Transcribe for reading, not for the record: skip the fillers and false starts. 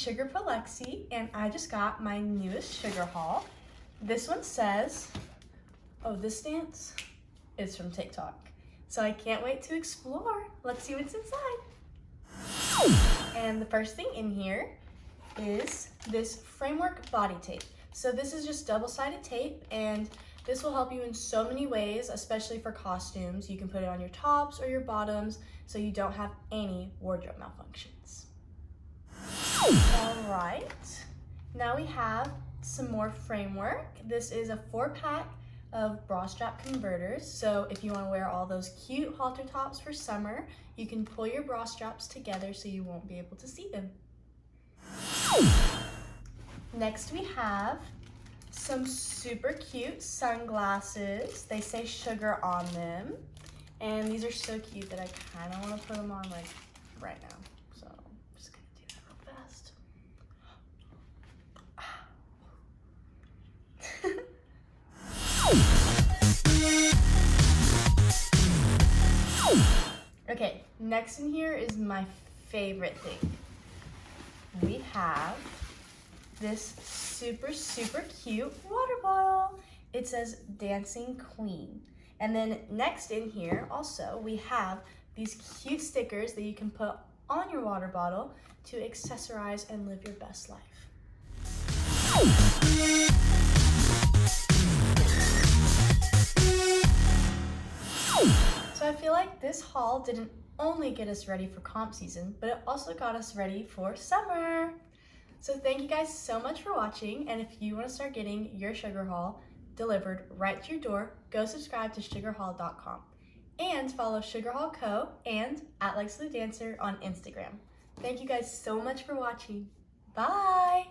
Sugar Lexi, and I just got my newest Sugarhaul. This one says, oh, this dance is from TikTok. So I can't wait to explore. Let's see what's inside. And the first thing in here is this framework body tape. So this is just double-sided tape, and this will help you in so many ways, especially for costumes. You can put it on your tops or your bottoms so you don't have any wardrobe malfunctions. All right, now we have some more framework. This is a 4-pack of bra strap converters. So if you want to wear all those cute halter tops for summer, you can pull your bra straps together so you won't be able to see them. Next we have some super cute sunglasses. They say sugar on them. And these are so cute that I kind of want to put them on like right now. So I'm just going to do that real fast. Okay, next in here is my favorite thing. We have this super cute water bottle. It says Dancing Queen. And then next in here also we have these cute stickers that you can put on your water bottle to accessorize and live your best life. So I feel like this haul didn't only get us ready for comp season, but it also got us ready for summer. So thank you guys so much for watching, and if you want to start getting your Sugarhaul delivered right to your door, go subscribe to sugarhaul.com and follow Sugarhaul Co. and @LexLouDancer on Instagram. Thank you guys so much for watching. Bye!